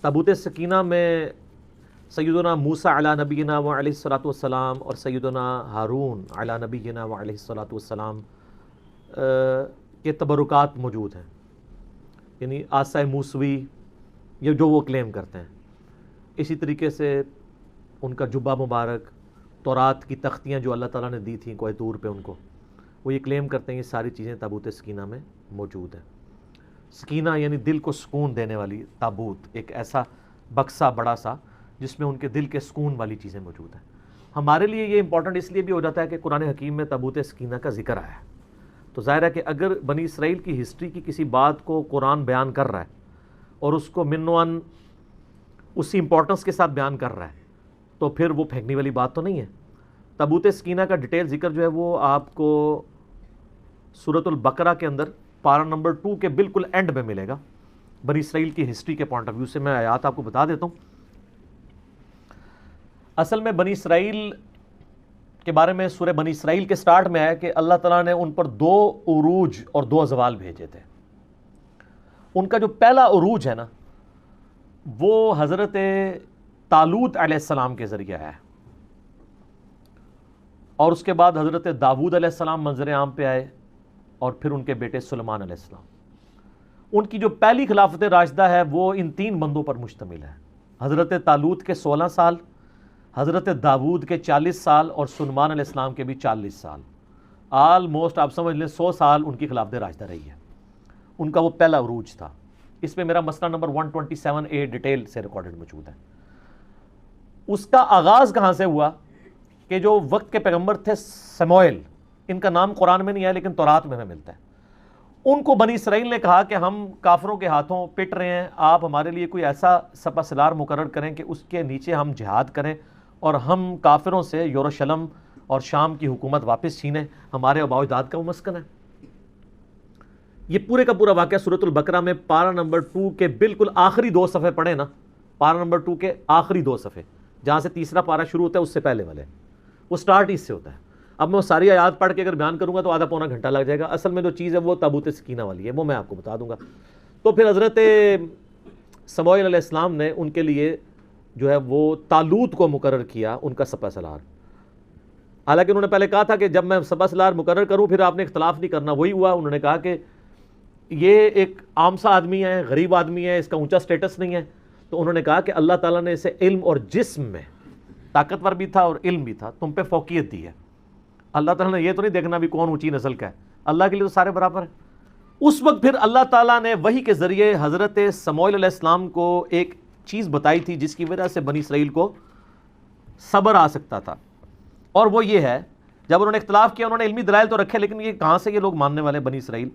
تابوت سکینہ میں سیدنا موسیٰ علی نبینا و علیہ الصلاۃ والسلام اور سیدنا ہارون علی نبینا و علیہ الصلاۃ والسلام کے تبرکات موجود ہیں، یعنی عصا موسوی یہ جو وہ کلیم کرتے ہیں. اسی طریقے سے ان کا جبہ مبارک، تورات کی تختیاں جو اللہ تعالیٰ نے دی تھیں کوہ طور پہ ان کو، وہ یہ کلیم کرتے ہیں یہ ساری چیزیں تابوت سکینہ میں موجود ہیں. سکینہ یعنی دل کو سکون دینے والی تابوت، ایک ایسا بکسا بڑا سا جس میں ان کے دل کے سکون والی چیزیں موجود ہیں. ہمارے لیے یہ امپورٹنٹ اس لیے بھی ہو جاتا ہے کہ قرآن حکیم میں تابوت سکینہ کا ذکر آیا ہے. تو ظاہر ہے کہ اگر بنی اسرائیل کی ہسٹری کی کسی بات کو قرآن بیان کر رہا ہے اور اس کو منوان اسی امپورٹنس کے ساتھ بیان کر رہا ہے تو پھر وہ پھینکنے والی بات تو نہیں ہے. تابوت سکینہ کا ڈیٹیل ذکر جو ہے وہ آپ کو سورۃ البقرہ کے اندر پارہ نمبر 2 کے بالکل اینڈ میں ملے گا. بنی اسرائیل کی ہسٹری کے پوائنٹ آف ویو سے میں آیات آپ کو بتا دیتا ہوں. اصل میں بنی اسرائیل کے بارے میں سورہ بنی اسرائیل کے سٹارٹ میں ہے کہ اللہ تعالیٰ نے ان پر 2 عروج اور 2 زوال بھیجے تھے. ان کا جو پہلا عروج ہے نا وہ حضرت طالوت علیہ السلام کے ذریعے ہے، اور اس کے بعد حضرت داؤد علیہ السلام منظر عام پہ آئے، اور پھر ان کے بیٹے سلیمان علیہ السلام. ان کی جو پہلی خلافت راشدہ ہے وہ ان 3 بندوں پر مشتمل ہے. حضرت طالوت کے 16 سال، حضرت داؤد کے 40 سال اور سلیمان علیہ السلام کے بھی 40 سال. آلموسٹ آپ سمجھ لیں 100 سال ان کی خلافت راشدہ رہی ہے. ان کا وہ پہلا عروج تھا. اس میں میرا مسئلہ نمبر 127A ڈیٹیل سے ریکارڈڈ موجود ہے. اس کا آغاز کہاں سے ہوا کہ جو وقت کے پیغمبر تھے سموئیل، ان کا نام قرآن میں نہیں ہے لیکن تورات میں ملتا ہے. ان کو بنی اسرائیل نے کہا کہ ہم کافروں کے ہاتھوں پٹ رہے ہیں، آپ ہمارے لیے کوئی ایسا سپہ سالار مقرر کریں کہ اس کے نیچے ہم جہاد کریں اور ہم کافروں سے یروشلم اور شام کی حکومت واپس چھینیں، ہمارے آباء و اجداد کا وہ مسکن ہے. یہ پورے کا پورا واقعہ سورۃ البقرہ میں پارہ نمبر 2 کے بالکل آخری 2 صفحے پڑھیں نا، پارہ نمبر 2 کے آخری 2 صفحے جہاں سے تیسرا پارہ شروع ہوتا ہے اس سے پہلے والے، وہ سٹارٹ اس سے ہوتا ہے. اب میں وہ ساری آیات پڑھ کے اگر بیان کروں گا تو آدھا پونا گھنٹہ لگ جائے گا. اصل میں جو چیز ہے وہ تابوت سکینہ والی ہے، وہ میں آپ کو بتا دوں گا. تو پھر حضرت سموئیل علیہ السلام نے ان کے لیے جو ہے وہ طالوت کو مقرر کیا ان کا سپہ سالار. حالانکہ انہوں نے پہلے کہا تھا کہ جب میں سپہ سالار مقرر کروں پھر آپ نے اختلاف نہیں کرنا. وہی ہوا، انہوں نے کہا کہ یہ ایک عام سا آدمی ہے، غریب آدمی ہے، اس کا اونچا سٹیٹس نہیں ہے. تو انہوں نے کہا کہ اللہ تعالیٰ نے اسے علم اور جسم میں طاقتور بھی تھا اور علم بھی تھا، تم پہ فوقیت دی ہے. اللہ تعالیٰ نے یہ تو نہیں دیکھنا بھی کون اونچی نسل کا ہے، اللہ کے لیے تو سارے برابر ہیں. اس وقت پھر اللہ تعالیٰ نے وحی کے ذریعے حضرت سموئیل علیہ السلام کو ایک چیز بتائی تھی جس کی وجہ سے بنی اسرائیل کو صبر آ سکتا تھا، اور وہ یہ ہے جب انہوں نے اختلاف کیا انہوں نے علمی دلائل تو رکھے لیکن یہ کہاں سے یہ لوگ ماننے والے بنی اسرائیل.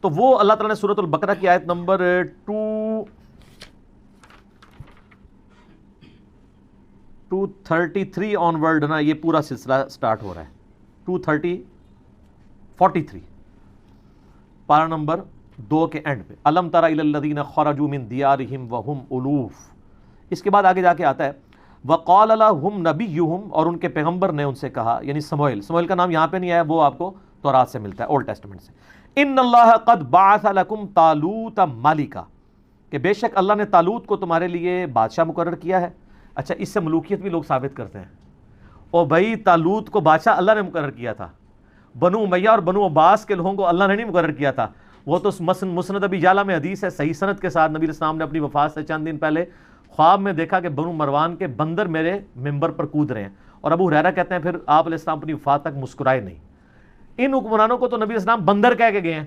تو وہ اللہ تعالیٰ نے سورۃ البقرہ کی آیت نمبر 233 آن ورڈ نا یہ پورا سلسلہ سٹارٹ ہو رہا ہے. 43 پارہ نمبر 2 کے اینڈ پہ الم تر الی الذین خرجوا من دیارہم وہم الوف. اس کے بعد آگے جا کے آتا ہے وقال لهم نبیہم، اور ان کے پیغمبر نے ان سے کہا، یعنی سموئیل کا نام یہاں پہ نہیں آیا، وہ آپ کو تورات سے ملتا ہے، اولڈ ٹیسٹمنٹ سے. ان اللہ قد بعث لکم طالوت ملکا، کہ بے شک اللہ نے طالوت کو تمہارے لیے بادشاہ مقرر کیا ہے. اچھا اس سے ملوکیت بھی لوگ ثابت کرتے ہیں. او بھائی طالوت کو بادشاہ اللہ نے مقرر کیا تھا، بنو امیہ اور بنو عباس کے لوگوں کو اللہ نے نہیں مقرر کیا تھا. وہ تو مسند ابی یعلا میں حدیث ہے صحیح سند کے ساتھ، نبی علیہ السلام نے اپنی وفات سے چند دن پہلے خواب میں دیکھا کہ بنو مروان کے بندر میرے ممبر پر کود رہے ہیں. اور ابو ہریرہ کہتے ہیں پھر آپ علیہ السلام اپنی وفات تک مسکرائے نہیں. ان حکمرانوں کو تو نبی علیہ السلام بندر کہہ کے گئے ہیں.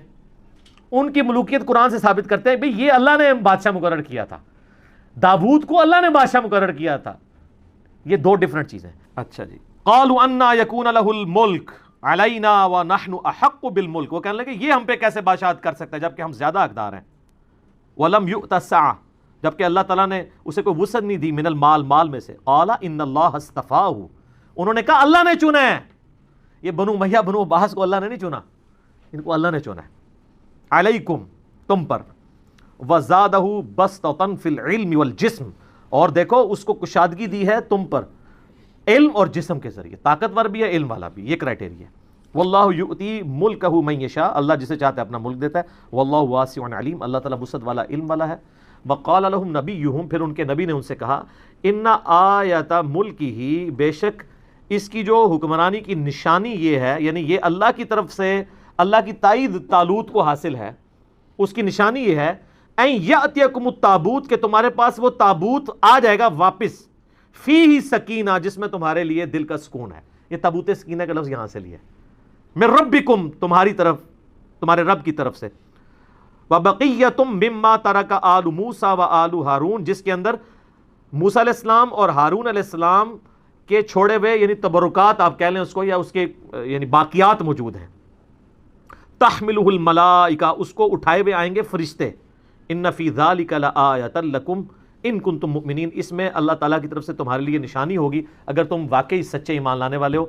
ان کی ملوکیت قرآن سے ثابت کرتے ہیں بھئی یہ اللہ نے بادشاہ مقرر کیا تھا، داؤد کو اللہ نے بادشاہ مقرر کیا تھا. یہ 2 ڈیفرنٹ چیزیں. اچھا جی، قالوا انا یکون له الملک علینا ونحن احق بالملک، وہ کہنے لگے یہ ہم پہ کیسے بادشاہت کر سکتا ہے جبکہ ہم زیادہ حقدار ہیں. ولم یؤت السعہ، جبکہ اللہ تعالیٰ نے اسے کوئی وسعت نہیں دی، من المال، مال میں سے. قال ان اللہ اصطفاہ، انہوں نے کہا اللہ نے چنا ہے. یہ بنو امیہ بنو عباس کو اللہ نے نہیں چنا، ان کو اللہ نے چنا ہے. علیکم، تم پر. وزادہ بسطۃ فی العلم والجسم، اور دیکھو اس کو کشادگی دی ہے تم پر علم اور جسم کے ذریعے، طاقتور بھی ہے علم والا بھی، یہ کرائٹیریا. واللہ یؤتی ملکہ من یشاء، اللہ جسے چاہتا ہے اپنا ملک دیتا ہے. واللہ واسع علیم، اللہ تعالیٰ وسعت والا علم والا ہے. وقال لهم نبیہم، پھر ان کے نبی نے ان سے کہا، ان آیت ملکہ، بے شک اس کی جو حکمرانی کی نشانی یہ ہے، یعنی یہ اللہ کی طرف سے اللہ کی تائید طالوت کو حاصل ہے، اس کی نشانی یہ ہے، این یاتیکم التابوت، کہ تمہارے پاس وہ تابوت آ جائے گا واپس، فیہ سکینہ، جس میں تمہارے لیے دل کا سکون ہے۔ یہ تابوت سکینہ کا لفظ یہاں سے لیا ہے، من ربکم، تمہاری طرف، تمہارے رب کی طرف سے، وَبَقِيَّةٌ مِّمَّا تَرَكَ آلُ مُوسَىٰ وَآلُ ہارون، جس کے اندر موسیٰ علیہ السلام اور ہارون علیہ السلام کے چھوڑے ہوئے یعنی تبرکات آپ کہہ لیں اس کو، یا اس کے یعنی باقیات موجود ہیں۔ تحملہ الملائکہ، اس کو اٹھائے ہوئے آئیں گے فرشتے۔ ان فی ذلک لآیۃ لکم ان کنتم مؤمنین، اس میں اللہ تعالیٰ کی طرف سے تمہارے لیے نشانی ہوگی اگر تم واقعی سچے ایمان لانے والے ہو،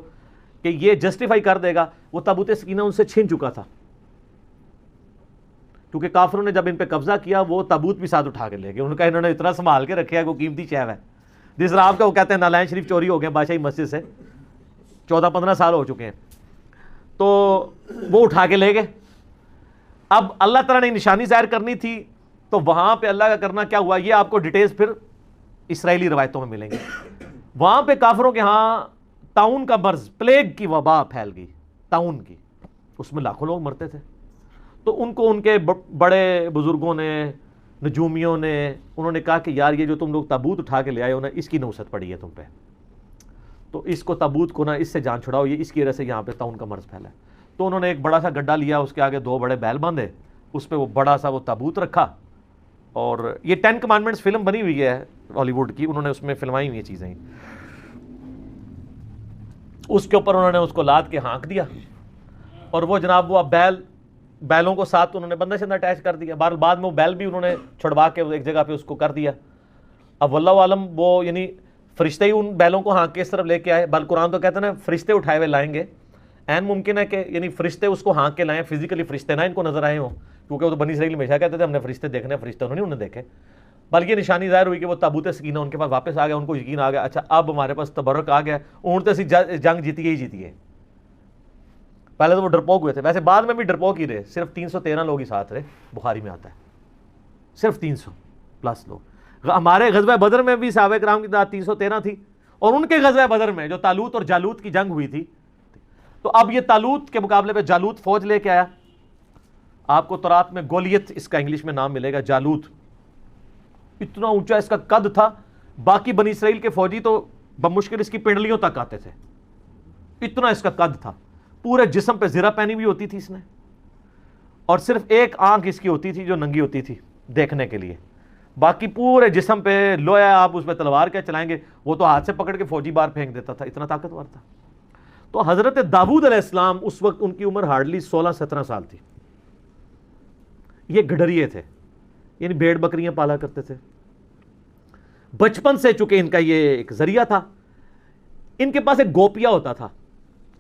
کہ یہ جسٹیفائی کر دے گا۔ وہ تابوت سکینہ ان سے چھن چکا تھا، کیونکہ کافروں نے جب ان پہ قبضہ کیا وہ تابوت بھی ساتھ اٹھا کے لے گئے۔ ان کا انہوں نے اتنا سنبھال کے رکھا ہے کہ وہ قیمتی شے ہے، جس طرح آپ کا وہ کہتے ہیں نالائن شریف چوری ہو گئے بادشاہی مسجد سے، 14-15 سال ہو چکے ہیں، تو وہ اٹھا کے لے گئے۔ اب اللہ تعالیٰ نے نشانی ظاہر کرنی تھی، تو وہاں پہ اللہ کا کرنا کیا ہوا، یہ آپ کو ڈیٹیلز پھر اسرائیلی روایتوں میں ملیں گے۔ وہاں پہ کافروں کے ہاں طاعون کا مرض، پلیگ کی وبا پھیل گئی، طاعون کی، اس میں لاکھوں لوگ مرتے تھے۔ تو ان کو ان کے بڑے بزرگوں نے، نجومیوں نے، انہوں نے کہا کہ یار یہ جو تم لوگ تابوت اٹھا کے لے آئے ہو نا، اس کی نوست پڑی ہے تم پہ، تو اس کو تابوت کو نا اس سے جان چھڑاؤ، یہ اس کی وجہ سے یہاں پہ طاعون کا مرض پھیلا ہے۔ تو انہوں نے ایک بڑا سا گڈھا لیا، اس کے آگے 2 بڑے بیل باندھے، اس پہ وہ بڑا سا وہ تابوت رکھا، اور یہ 10 کمانڈمنٹس فلم بنی ہوئی ہے ہالی ووڈ کی، انہوں نے اس میں فلمائی ہوئی چیزیں، اس کے اوپر انہوں نے اس کو لاد کے ہانک دیا، اور وہ جناب وہ بیلوں کو ساتھ انہوں نے بندہ شندہ اٹیچ کر دیا۔ بعد میں وہ بیل بھی انہوں نے چھڑوا کے ایک جگہ پہ اس کو کر دیا۔ اب واللہ عالم وہ یعنی فرشتے ہی ان بیلوں کو ہانک کے اس طرف لے کے آئے، بل قرآن تو کہتے ہیں نا فرشتے اٹھائے ہوئے لائیں گے، این ممکن ہے کہ یعنی فرشتے اس کو ہانک کے لائیں، فزیکلی فرشتے نہ ان کو نظر آئے ہوں، کیونکہ وہ تو بنی اسرائیل ہمیشہ کہتے تھے ہم نے فرشتے دیکھنے، فرشتے انہوں نے انہیں دیکھے، بلکہ نشانی ظاہر ہوئی کہ وہ تابوت سکینہ ان کے پاس واپس آ گیا، ان کو یقین آ گیا اچھا اب ہمارے پاس تبرک آ گیا، اونٹتے سی جنگ جیتی ہے۔ پہلے تو وہ ڈرپوک ہوئے تھے، ویسے بعد میں بھی ڈرپوک ہی رہے، صرف 313 لوگ ہی ساتھ رہے، بخاری میں آتا ہے صرف 300 پلس لوگ۔ ہمارے غزوہ بدر میں بھی صحابہ کرام کی تعداد 313 تھی، اور ان کے غزوہ بدر میں جو طالوت اور جالوت کی جنگ ہوئی تھی، تو اب یہ طالوت کے مقابلے پہ جالوت فوج لے کے آیا۔ آپ کو تورات میں گولیت اس کا انگلش میں نام ملے گا، جالوت، اتنا اونچا اس کا قد تھا، باقی بنی اسرائیل کے فوجی تو بمشکل اس کی پنڈلیوں تک آتے تھے، اتنا اس کا قد تھا، پورے جسم پہ زرہ پہنی ہوئی ہوتی تھی اس نے، اور صرف ایک آنکھ اس کی ہوتی تھی جو ننگی ہوتی تھی دیکھنے کے لیے، باقی پورے جسم پہ لویا، آپ اس پہ تلوار کیا چلائیں گے، وہ تو ہاتھ سے پکڑ کے فوجی باہر پھینک دیتا تھا، اتنا طاقتور تھا۔ تو حضرت داؤد علیہ السلام اس وقت ان کی عمر ہارڈلی 16-17 سال تھی، یہ گڈریے تھے، یعنی بھیڑ بکریاں پالا کرتے تھے بچپن سے، چونکہ ان کا یہ ایک ذریعہ تھا۔ ان کے پاس ایک گوپیا ہوتا تھا،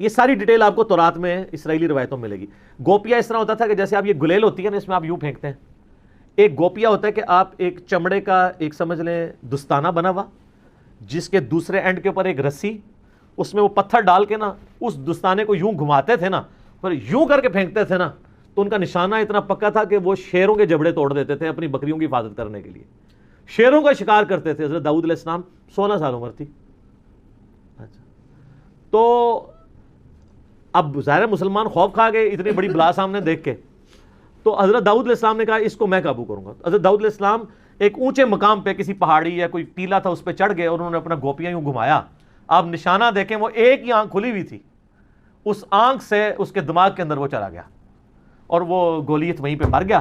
یہ ساری ڈیٹیل آپ کو تورات میں اسرائیلی روایتوں میں ملے گی۔ گوپیا اس طرح ہوتا تھا کہ جیسے آپ یہ گلیل ہوتی ہے نا، اس میں آپ یوں پھینکتے ہیں، ایک گوپیا ہوتا ہے کہ آپ ایک چمڑے کا ایک سمجھ لیں دستانہ بنا ہوا، جس کے دوسرے اینڈ کے اوپر ایک رسی، اس میں وہ پتھر ڈال کے نا اس دستانے کو یوں گھماتے تھے نا، پر یوں کر کے پھینکتے تھے نا، تو ان کا نشانہ اتنا پکا تھا کہ وہ شیروں کے جبڑے توڑ دیتے تھے اپنی بکریوں کی حفاظت کرنے کے لیے، شیروں کا شکار کرتے تھے۔ حضرت داؤد علیہ السلام 16 سال عمر تھی۔ تو اب ظاہر مسلمان خوف کھا گئے اتنی بڑی بلا سامنے دیکھ کے، تو حضرت داؤد علیہ السلام نے کہا اس کو میں قابو کروں گا۔ حضرت داؤد علیہ السلام ایک اونچے مقام پہ کسی پہاڑی یا کوئی ٹیلا تھا اس پہ چڑھ گئے، اور انہوں نے اپنا گوپیا یوں گھمایا، آپ نشانہ دیکھیں وہ ایک ہی آنکھ کھلی ہوئی تھی، اس آنکھ سے اس کے دماغ کے اندر وہ چلا گیا، اور وہ گولیت وہیں پہ مر گیا۔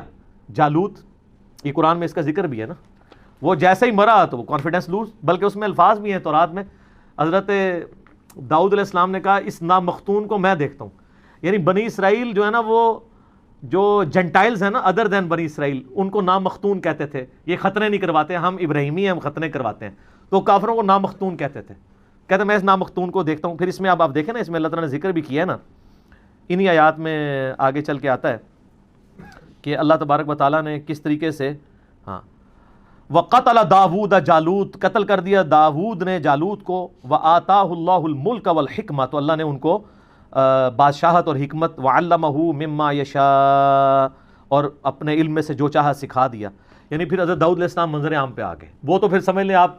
جالوت، یہ قرآن میں اس کا ذکر بھی ہے نا، وہ جیسے ہی مرا تو وہ کانفیڈنس لوز، بلکہ اس میں الفاظ بھی ہیں تورات میں، حضرت داؤد علیہ السلام نے کہا اس نامختون کو میں دیکھتا ہوں، یعنی بنی اسرائیل جو ہے نا، وہ جو جنٹائلز ہیں نا ادر دین بنی اسرائیل، ان کو نامختون کہتے تھے، یہ ختنے نہیں کرواتے، ہم ابراہیمی ہیں، ہم ختنے کرواتے ہیں، تو کافروں کو نامختون کہتے تھے، کہتے میں اس نامختون کو دیکھتا ہوں۔ پھر اس میں آپ دیکھیں نا، اس میں اللہ تعالیٰ نے ذکر بھی کیا ہے نا، انہی آیات میں آگے چل کے آتا ہے کہ اللہ تبارک و تعالیٰ نے کس طریقے سے وَقَتَلَ دَاوُودَ جالوت، قتل کر دیا داود نے جالوت کو، وَآتَاهُ اللَّهُ الْمُلْكَ وَالْحِكْمَةَ، تو اللہ نے ان کو بادشاہت اور حکمت، وَعَلَّمَهُ مِمَّا يَشَاءُ، اور اپنے علم میں سے جو چاہا سکھا دیا۔ یعنی پھر حضرت داؤد علیہ السلام منظر عام پہ آ گئے. وہ تو پھر سمجھ لیں آپ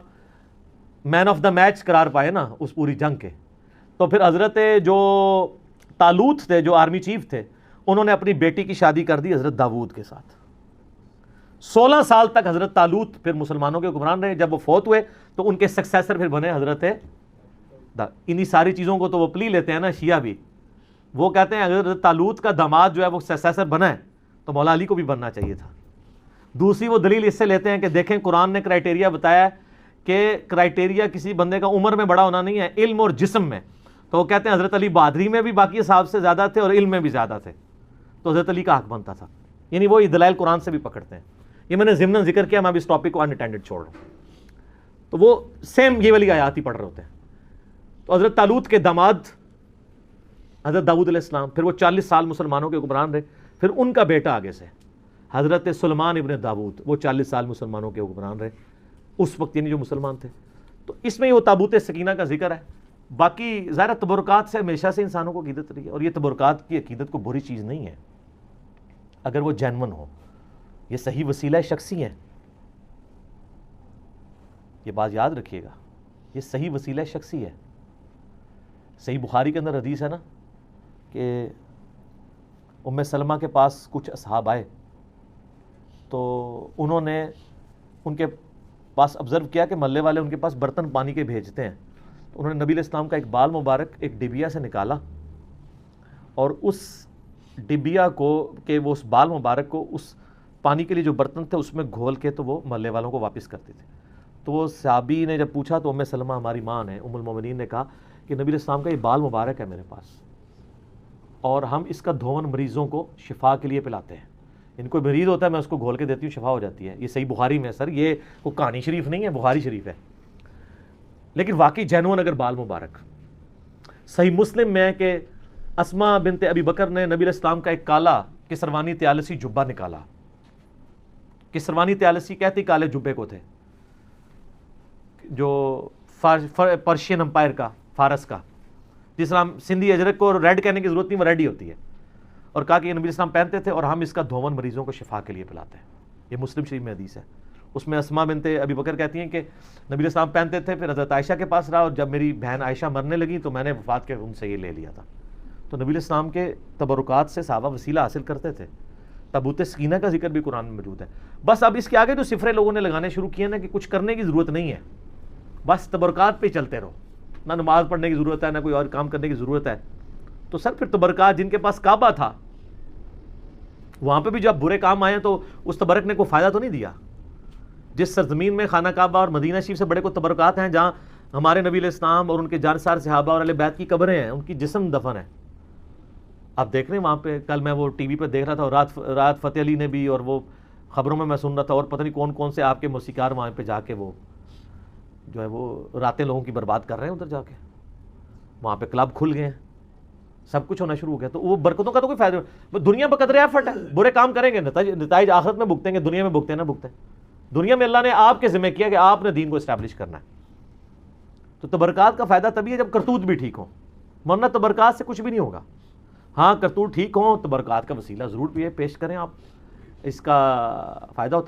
مین آف دا میچ قرار پائے نا اس پوری جنگ کے. تو پھر حضرت جو طالوت تھے, جو آرمی چیف تھے, انہوں نے اپنی بیٹی کی شادی کر دی حضرت داؤد کے ساتھ. 16 سال تک حضرت طالوت پھر مسلمانوں کے حکمران رہے. جب وہ فوت ہوئے تو ان کے سکسیسر پھر بنے حضرت انہی ساری چیزوں کو تو وہ پلی لیتے ہیں نا شیعہ بھی. وہ کہتے ہیں حضرت طالوت کا داماد جو ہے وہ سکسیسر بنا ہے تو مولا علی کو بھی بننا چاہیے تھا. دوسری وہ دلیل اس سے لیتے ہیں کہ دیکھیں قرآن نے کرائٹیریا بتایا ہے کہ کرائٹیریا کسی بندے کا عمر میں بڑا ہونا نہیں ہے, علم اور جسم میں. تو وہ کہتے ہیں حضرت علی بہادری میں بھی باقی صاحب سے زیادہ تھے اور علم میں بھی زیادہ تھے, تو حضرت علی کا حق بنتا تھا. یعنی وہ دلائل قرآن سے بھی پکڑتے ہیں. یہ میں نے ضمن ذکر کیا, میں اب اس ٹاپک کو انٹینڈڈ چھوڑ رہا ہوں. تو وہ سیم یہ والی آیات ہی پڑھ رہے ہوتے ہیں. تو حضرت طالوت کے داماد حضرت داؤد علیہ السلام, پھر وہ 40 سال مسلمانوں کے حکمران رہے. پھر ان کا بیٹا آگے سے حضرت سلیمان ابن داؤد, وہ 40 سال مسلمانوں کے حکمران رہے اس وقت, یعنی جو مسلمان تھے. تو اس میں وہ تابوت سکینہ کا ذکر ہے. باقی ظاہر تبرکات سے ہمیشہ سے انسانوں کو عقیدت رہی ہے, اور یہ تبرکات کی عقیدت کو بری چیز نہیں ہے اگر وہ جینون ہو. یہ صحیح وسیلہ شخصی ہیں, یہ بات یاد رکھیے گا, یہ صحیح وسیلہ شخصی ہے. صحیح بخاری کے اندر حدیث ہے نا کہ ام سلمہ کے پاس کچھ اصحاب آئے تو انہوں نے ان کے پاس آبزرو کیا کہ محلے والے ان کے پاس برتن پانی کے بھیجتے ہیں. تو انہوں نے نبی علیہ السلام کا ایک بال مبارک ایک ڈبیا سے نکالا اور اس ڈبیا کو کہ وہ اس بال مبارک کو اس پانی کے لیے جو برتن تھے اس میں گھول کے تو وہ محلے والوں کو واپس کرتے تھے. تو وہ صحابی نے جب پوچھا تو ام سلمہ ہماری ماں نے, ام المومنین نے کہا کہ نبی علیہ السلام کا یہ بال مبارک ہے میرے پاس اور ہم اس کا دھون مریضوں کو شفا کے لیے پلاتے ہیں. ان کو مریض ہوتا ہے میں اس کو گھول کے دیتی ہوں, شفا ہو جاتی ہے. یہ صحیح بخاری میں سر, یہ کوئی کہانی شریف نہیں ہے, بخاری شریف ہے. لیکن واقعی جینون اگر بال مبارک. صحیح مسلم میں کہ اسما بنت ابی بکر نے نبی علیہ السلام کا ایک کالا کسروانی طیالسی جبہ نکالا. کسروانی طیالسی کہتی کالے جبے کو تھے جو پرشین امپائر کا, فارس کا, جس طرح سندھی اجرک کو ریڈ کہنے کی ضرورت نہیں, وہ ریڈ ہی ہوتی ہے. اور کہا کہ یہ نبی علیہ السلام پہنتے تھے اور ہم اس کا دھون مریضوں کو شفا کے لیے پلاتے ہیں. یہ مسلم شریف میں حدیث ہے. اس میں اسما بنت ابی بکر کہتی ہیں کہ نبی علیہ السلام پہنتے تھے, پھر حضرت عائشہ کے پاس رہا اور جب میری بہن عائشہ مرنے لگی تو میں نے وفات کے ان سے یہ لے لیا تھا. تو نبی علیہ السلام کے تبرکات سے صحابہ وسیلہ حاصل کرتے تھے. تابوت سکینہ کا ذکر بھی قرآن میں موجود ہے. بس اب اس کے آگے جو صفرے لوگوں نے لگانے شروع کیے نا کہ کچھ کرنے کی ضرورت نہیں ہے, بس تبرکات پہ چلتے رہو, نہ نماز پڑھنے کی ضرورت ہے نہ کوئی اور کام کرنے کی ضرورت ہے. تو سر پھر تبرکات, جن کے پاس کعبہ تھا وہاں پہ بھی جب برے کام آئے تو اس تبرک نے کوئی فائدہ تو نہیں دیا. جس سرزمین میں خانہ کعبہ اور مدینہ شریف سے بڑے کو تبرکات ہیں, جہاں ہمارے نبی علیہ السلام اور ان کے جانسار صحابہ اور اہل بیت کی قبریں ہیں, ان کی جسم دفن ہے. آپ دیکھ رہے ہیں وہاں پہ, کل میں وہ ٹی وی پہ دیکھ رہا تھا, اور رات فتح علی نے بھی, اور وہ خبروں میں سن رہا تھا, اور پتہ نہیں کون کون سے آپ کے موسیقار وہاں پہ جا کے وہ جو ہے وہ راتیں لوگوں کی برباد کر رہے ہیں ادھر جا کے. وہاں پہ کلب کھل گئے ہیں, سب کچھ ہونا شروع ہو گیا. تو وہ برکتوں کا تو کوئی فائدہ نہیں. دنیا بقدر ایفرٹ ہے, برے کام کریں گے نتائج آخرت میں بھگتیں گے, دنیا میں بھگتے نہ بھگتے. دنیا میں اللہ نے آپ کے ذمہ کیا کہ آپ نے دین کو اسٹیبلش کرنا ہے. تو تبرکات کا فائدہ تبھی ہے جب کرتوت بھی ٹھیک ہوں, ورنہ تبرکات سے کچھ بھی نہیں ہوگا. ہاں کرتوت ٹھیک ہوں, تبرکات کا وسیلہ ضرور بھی ہے, پیش کریں آپ, اس کا فائدہ ہوتا ہے.